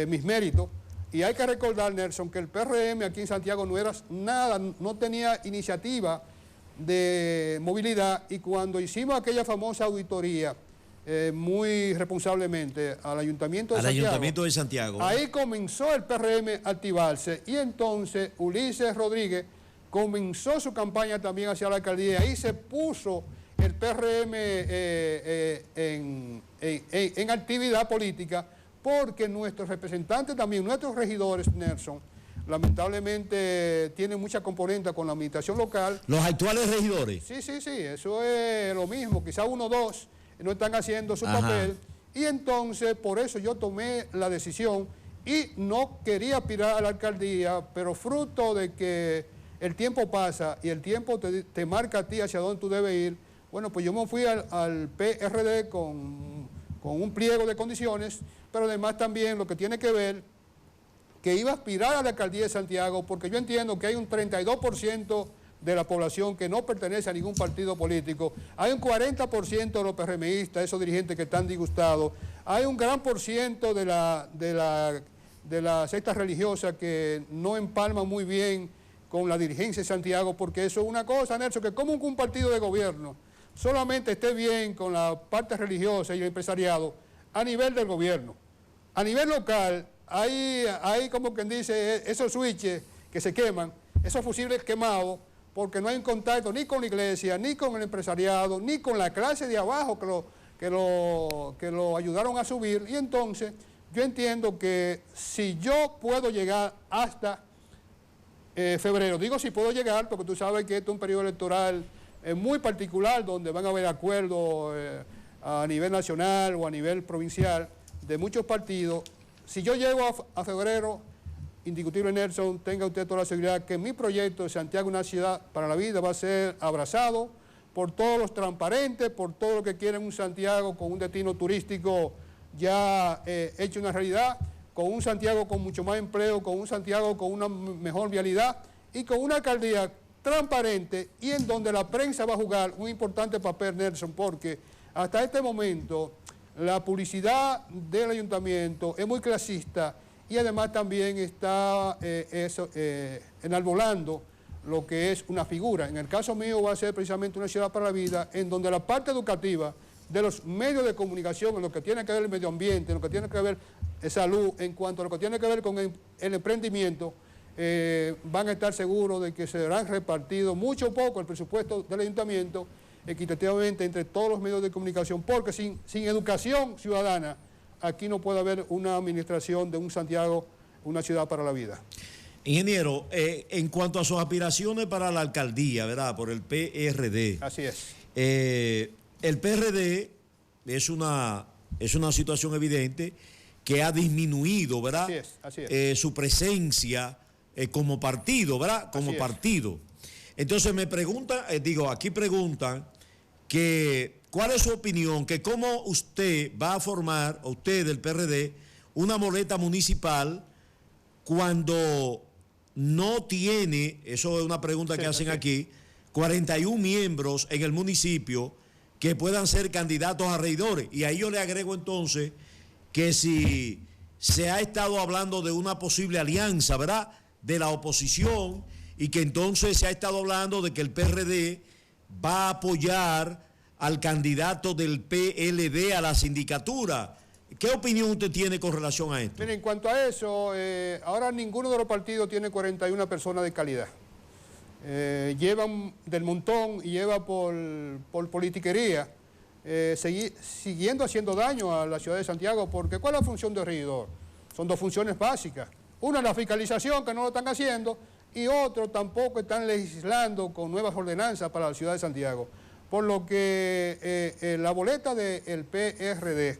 mis méritos. Y hay que recordar, Nelson, que el PRM aquí en Santiago no era nada, no tenía iniciativa de movilidad, y cuando hicimos aquella famosa auditoría, muy responsablemente al Ayuntamiento de Santiago, ahí comenzó el PRM a activarse, y entonces Ulises Rodríguez comenzó su campaña también hacia la alcaldía, ahí se puso el PRM en actividad política, porque nuestros representantes también, nuestros regidores, Nelson, lamentablemente tienen mucha componente con la administración local. ¿Los actuales regidores? Sí, eso es lo mismo, quizás uno o dos no están haciendo su papel, y entonces por eso yo tomé la decisión y no quería aspirar a la alcaldía, pero fruto de que el tiempo pasa y el tiempo te marca a ti hacia dónde tú debes ir, bueno, pues yo me fui al PRD con un pliego de condiciones, pero además también lo que tiene que ver, que iba a aspirar a la alcaldía de Santiago, porque yo entiendo que hay un 32% de la población que no pertenece a ningún partido político, hay un 40% de los PRMistas, esos dirigentes que están disgustados, hay un gran por ciento de la secta religiosa que no empalma muy bien con la dirigencia de Santiago, porque eso es una cosa, Nelson, que como un partido de gobierno solamente esté bien con la parte religiosa y el empresariado a nivel del gobierno. A nivel local, hay como quien dice, esos switches que se queman, esos fusibles quemados, porque no hay un contacto ni con la iglesia, ni con el empresariado, ni con la clase de abajo que lo ayudaron a subir. Y entonces yo entiendo que si yo puedo llegar hasta febrero, digo si puedo llegar, porque tú sabes que este es un periodo electoral muy particular, donde van a haber acuerdos a nivel nacional o a nivel provincial de muchos partidos. Si yo llego a febrero, indiscutible, Nelson, tenga usted toda la seguridad que mi proyecto de Santiago, una ciudad para la vida, va a ser abrazado por todos los transparentes, por todo lo que quieren un Santiago con un destino turístico ya hecho una realidad, con un Santiago con mucho más empleo, con un Santiago con una mejor vialidad y con una alcaldía transparente, y en donde la prensa va a jugar un importante papel, Nelson, porque hasta este momento la publicidad del ayuntamiento es muy clasista y además también está enarbolando lo que es una figura. En el caso mío va a ser precisamente una ciudad para la vida, en donde la parte educativa de los medios de comunicación, en lo que tiene que ver el medio ambiente, en lo que tiene que ver salud, en cuanto a lo que tiene que ver con el emprendimiento, van a estar seguros de que serán repartidos mucho o poco el presupuesto del ayuntamiento equitativamente entre todos los medios de comunicación, porque sin educación ciudadana aquí no puede haber una administración de un Santiago, una ciudad para la vida. Ingeniero, en cuanto a sus aspiraciones para la alcaldía, ¿verdad? Por el PRD. Así es. El PRD es una situación evidente que ha disminuido, ¿verdad? Así es. Su presencia como partido, ¿verdad? Como partido. Entonces me preguntan, aquí preguntan que ¿cuál es su opinión? Que cómo usted va a formar, usted del PRD, una boleta municipal cuando no tiene, eso es una pregunta que hacen aquí, 41 miembros en el municipio que puedan ser candidatos a regidores. Y ahí yo le agrego entonces que si se ha estado hablando de una posible alianza, ¿verdad?, de la oposición, y que entonces se ha estado hablando de que el PRD va a apoyar al candidato del PLD a la sindicatura. ¿Qué opinión usted tiene con relación a esto? Mire, en cuanto a eso, ahora ninguno de los partidos tiene 41 personas de calidad. Llevan del montón y lleva por politiquería, siguiendo haciendo daño a la ciudad de Santiago, porque ¿cuál es la función del regidor? Son dos funciones básicas. Una es la fiscalización, que no lo están haciendo, y otro tampoco están legislando con nuevas ordenanzas para la ciudad de Santiago. Por lo que la boleta del PRD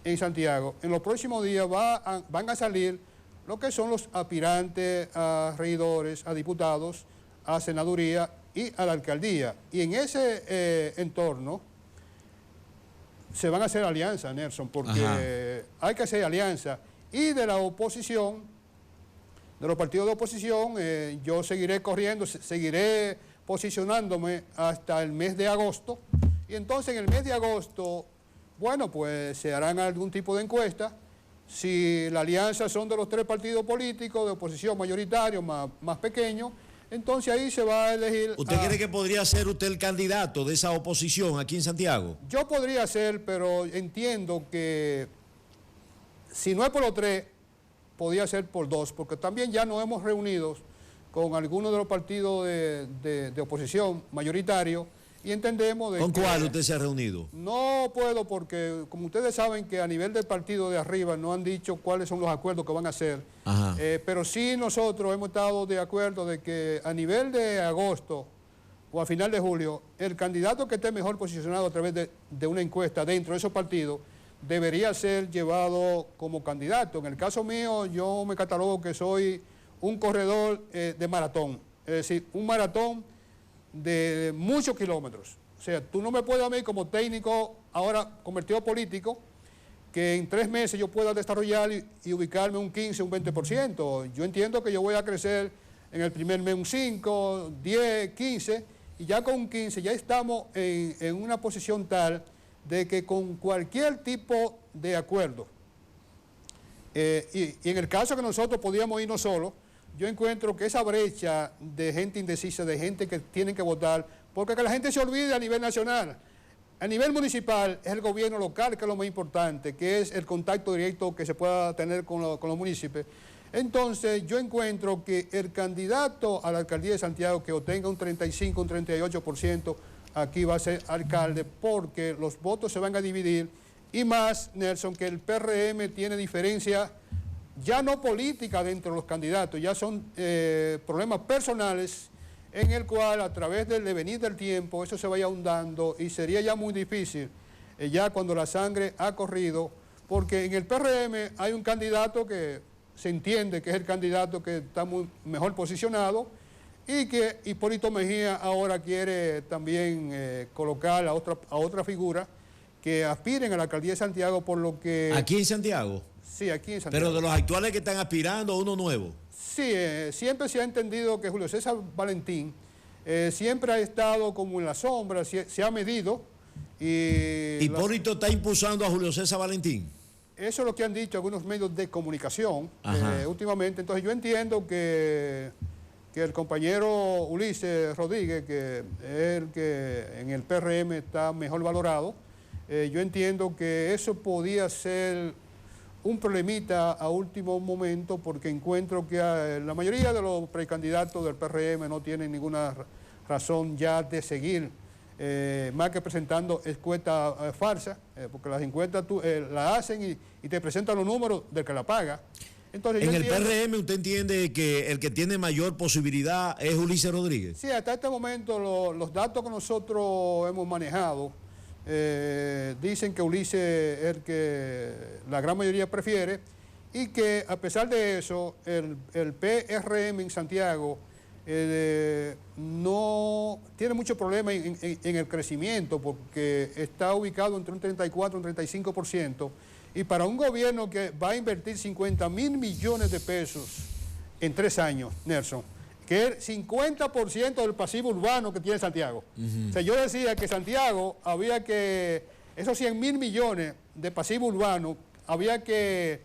en Santiago, en los próximos días van a salir lo que son los aspirantes a regidores, a diputados, a senaduría y a la alcaldía. Y en ese entorno se van a hacer alianzas, Nelson, porque hay que hacer alianzas. Y de la oposición, de los partidos de oposición, yo seguiré corriendo, seguiré posicionándome hasta el mes de agosto. Y entonces en el mes de agosto, bueno, pues se harán algún tipo de encuesta. Si la alianza son de los tres partidos políticos de oposición mayoritarios, más pequeños, entonces ahí se va a elegir... ¿Usted cree que podría ser usted el candidato de esa oposición aquí en Santiago? Yo podría ser, pero entiendo que si no es por los tres, podría ser por dos, porque también ya nos hemos reunido con algunos de los partidos de oposición mayoritarios y entendemos de ¿Con cuál usted se ha reunido? No puedo, porque como ustedes saben que a nivel del partido de arriba no han dicho cuáles son los acuerdos que van a hacer, pero sí nosotros hemos estado de acuerdo de que a nivel de agosto o a final de julio, el candidato que esté mejor posicionado a través de una encuesta dentro de esos partidos debería ser llevado como candidato. En el caso mío, yo me catalogo que soy un corredor de maratón, es decir, un maratón de muchos kilómetros. O sea, tú no me puedes a mí como técnico, ahora convertido a político, que en 3 meses yo pueda desarrollar y ubicarme un 15, un 20%. Yo entiendo que yo voy a crecer en el primer mes un 5, 10, 15, y ya con un 15 ya estamos en una posición tal de que con cualquier tipo de acuerdo, y en el caso que nosotros podíamos irnos solos, yo encuentro que esa brecha de gente indecisa, de gente que tienen que votar, porque que la gente se olvide a nivel nacional, A nivel municipal es el gobierno local que es lo más importante, que es el contacto directo que se pueda tener con los municipios. Entonces yo encuentro que el candidato a la alcaldía de Santiago que obtenga un 35, un 38%, aquí va a ser alcalde porque los votos se van a dividir y más, Nelson, que el PRM tiene diferencia ya no política dentro de los candidatos, ya son problemas personales en el cual a través del devenir del tiempo eso se vaya ahondando y sería ya muy difícil ya cuando la sangre ha corrido, porque en el PRM hay un candidato que se entiende que es el candidato que está mejor posicionado y que Hipólito Mejía ahora quiere también colocar a otra figura que aspiren a la alcaldía de Santiago, por lo que... ¿Aquí en Santiago? Sí, aquí en Santiago. Pero de los actuales que están aspirando, uno nuevo. Sí, siempre se ha entendido que Julio César Valentín siempre ha estado como en la sombra, se ha medido y... ¿Hipólito está impulsando a Julio César Valentín? Eso es lo que han dicho algunos medios de comunicación últimamente. Entonces yo entiendo que el compañero Ulises Rodríguez, que es el que en el PRM está mejor valorado, yo entiendo que eso podía ser un problemita a último momento, porque encuentro que la mayoría de los precandidatos del PRM no tienen ninguna razón ya de seguir, más que presentando encuestas falsas, porque las encuestas tú las hacen y te presentan los números del que la paga. Entonces, en el PRM usted entiende que el que tiene mayor posibilidad es Ulises Rodríguez. Sí, hasta este momento los datos que nosotros hemos manejado dicen que Ulises es el que la gran mayoría prefiere y que a pesar de eso el PRM en Santiago no tiene mucho problema en el crecimiento, porque está ubicado entre un 34 y un 35%, y para un gobierno que va a invertir 50.000 millones de pesos en 3 años, Nelson, que es 50% del pasivo urbano que tiene Santiago. O sea, yo decía que Santiago había que, esos 100.000 millones de pasivo urbano, había que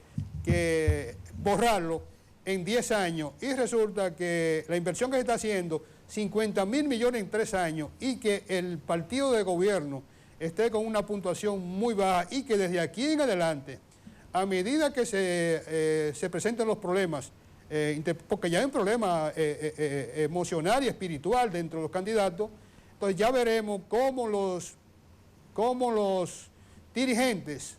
borrarlo en 10 años, y resulta que la inversión que se está haciendo, 50.000 millones en 3 años, y que el partido de gobierno esté con una puntuación muy baja, y que desde aquí en adelante, a medida que se presenten los problemas, porque ya hay un problema emocional y espiritual dentro de los candidatos, entonces ya veremos cómo los dirigentes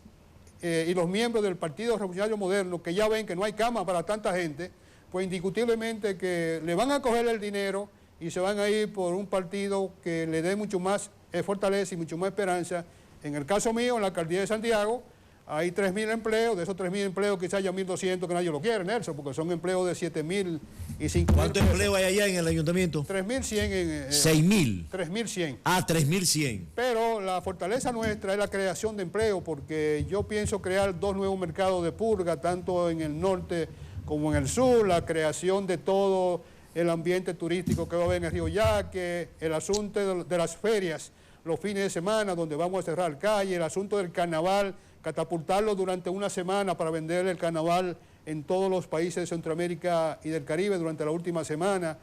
y los miembros del Partido Revolucionario Moderno, que ya ven que no hay cama para tanta gente, pues indiscutiblemente que le van a coger el dinero y se van a ir por un partido que le dé mucho más fortaleza y mucho más esperanza. En el caso mío, en la alcaldía de Santiago, hay 3.000 empleos, de esos 3.000 empleos quizás haya 1.200 que nadie lo quiere, Nelson, porque son empleos de 7.000 y 5.000. ¿Cuántos empleos hay allá en el ayuntamiento? 3.100. 6.000. 3.100. Ah, 3.100. Pero la fortaleza nuestra es la creación de empleo, porque yo pienso crear 2 nuevos mercados de purga, tanto en el norte como en el sur, la creación de todo el ambiente turístico que va a haber en el Río Yaque, el asunto de las ferias, los fines de semana, donde vamos a cerrar calle, el asunto del carnaval, catapultarlo durante una semana para vender el carnaval en todos los países de Centroamérica y del Caribe durante la última semana,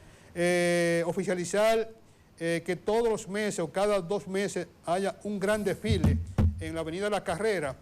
oficializar que todos los meses o cada 2 meses haya un gran desfile en la Avenida La Carrera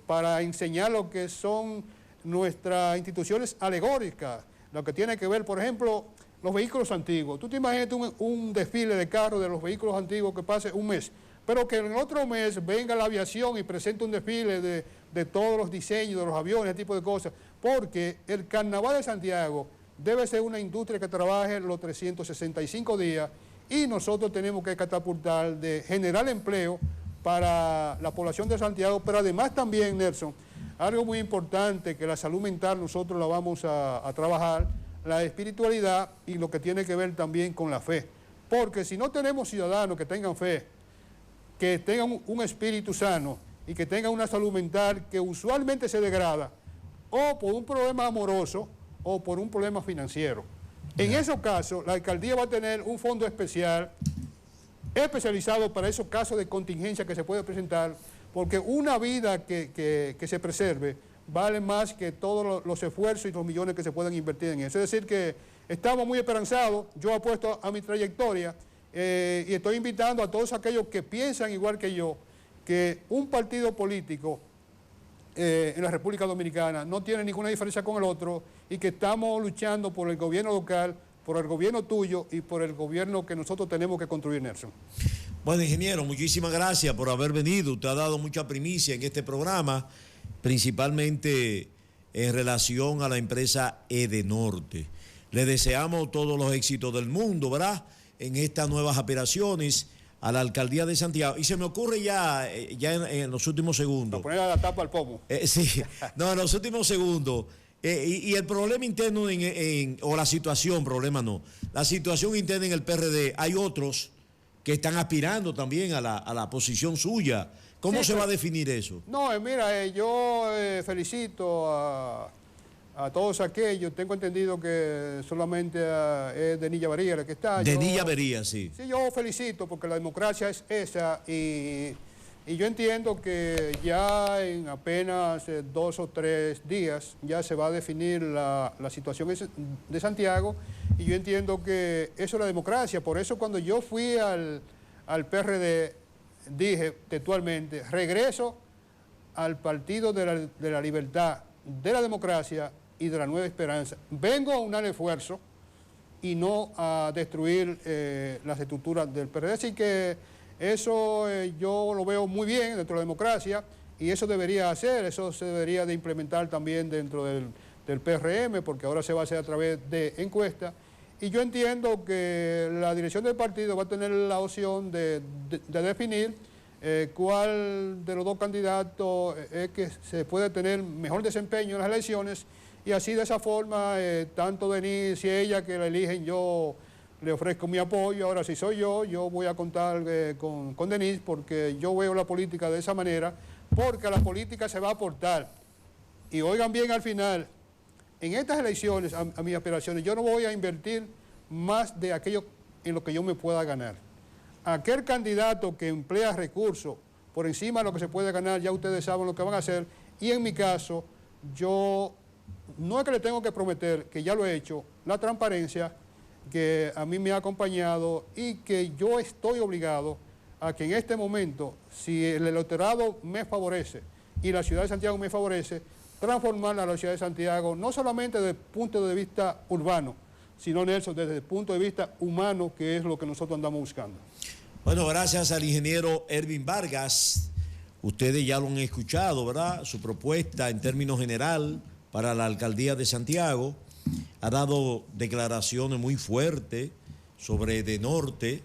para enseñar lo que son nuestras instituciones alegóricas, lo que tiene que ver, por ejemplo, los vehículos antiguos. Tú te imaginas un desfile de carros de los vehículos antiguos que pase un mes, pero que en otro mes venga la aviación y presente un desfile de todos los diseños de los aviones, ese tipo de cosas, porque el Carnaval de Santiago debe ser una industria que trabaje los 365 días y nosotros tenemos que catapultar de generar empleo para la población de Santiago, pero además también, Nelson, algo muy importante, que la salud mental nosotros la vamos a trabajar, la espiritualidad y lo que tiene que ver también con la fe, porque si no tenemos ciudadanos que tengan fe, que tengan un espíritu sano y que tengan una salud mental que usualmente se degrada o por un problema amoroso o por un problema financiero. En esos casos, la alcaldía va a tener un fondo especializado para esos casos de contingencia que se puede presentar, porque una vida que se preserve vale más que todos los esfuerzos y los millones que se puedan invertir en eso. Es decir que estamos muy esperanzados, yo apuesto a mi trayectoria Y estoy invitando a todos aquellos que piensan igual que yo, que un partido político en la República Dominicana no tiene ninguna diferencia con el otro y que estamos luchando por el gobierno local, por el gobierno tuyo y por el gobierno que nosotros tenemos que construir, Nelson. Bueno, ingeniero, muchísimas gracias por haber venido. Usted ha dado mucha primicia en este programa, principalmente en relación a la empresa Edenorte. Le deseamos todos los éxitos del mundo, ¿verdad?, en estas nuevas aspiraciones a la alcaldía de Santiago. Y se me ocurre ya en los últimos segundos. Para poner la tapa al pomo. Sí, no, en los últimos segundos. Y el problema interno o la situación, problema no, la situación interna en el PRD, hay otros que están aspirando también a la posición suya. ¿Cómo se va a definir eso? No, mira, yo felicito a todos aquellos. Tengo entendido que solamente es Denilla Bería la que está. Denilla Bería, sí. Sí, yo felicito porque la democracia es esa y yo entiendo que ya en apenas 2 o 3 días ya se va a definir la situación de Santiago y yo entiendo que eso es la democracia. Por eso cuando yo fui al PRD dije textualmente, regreso al Partido de la Libertad, de la Democracia y de la Nueva Esperanza. Vengo a unar esfuerzo y no a destruir las estructuras del PRD. Así que eso yo lo veo muy bien dentro de la democracia y eso debería hacer, eso se debería de implementar también dentro del PRM, porque ahora se va a hacer a través de encuestas. Y yo entiendo que la dirección del partido va a tener la opción de definir cuál de los dos candidatos es que se puede tener mejor desempeño en las elecciones y así de esa forma, tanto Denise y ella que la eligen, yo le ofrezco mi apoyo. Ahora si soy yo voy a contar con Denise porque yo veo la política de esa manera, porque a la política se va a aportar. Y oigan bien al final, en estas elecciones, a mis aspiraciones, yo no voy a invertir más de aquello en lo que yo me pueda ganar. Aquel candidato que emplea recursos por encima de lo que se puede ganar, ya ustedes saben lo que van a hacer. Y en mi caso, yo no es que le tengo que prometer, que ya lo he hecho, la transparencia que a mí me ha acompañado y que yo estoy obligado a que en este momento, si el electorado me favorece y la ciudad de Santiago me favorece, transformar a la ciudad de Santiago no solamente desde el punto de vista urbano, sino, Nelson, desde el punto de vista humano, que es lo que nosotros andamos buscando. Bueno, gracias al ingeniero Ervin Vargas. Ustedes ya lo han escuchado, ¿verdad? Su propuesta en términos general para la alcaldía de Santiago. Ha dado declaraciones muy fuertes sobre Edenorte.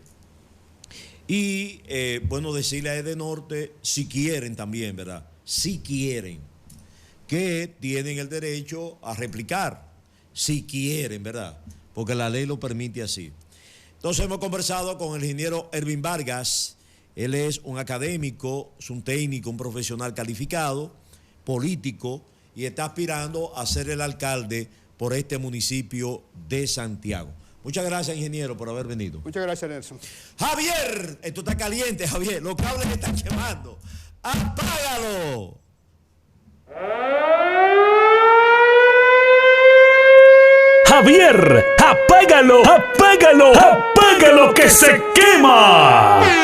Y, bueno, decirle a Edenorte, si quieren también, ¿verdad? Si quieren, que tienen el derecho a replicar, si quieren, ¿verdad? Porque la ley lo permite así. Entonces hemos conversado con el ingeniero Ervin Vargas. Él es un académico, es un técnico, un profesional calificado, político, y está aspirando a ser el alcalde por este municipio de Santiago. Muchas gracias, ingeniero, por haber venido. Muchas gracias, Nelson. Javier, esto está caliente, Javier. Los cables están quemando. ¡Apágalo! Javier, apágalo, apágalo, apágalo que se quema.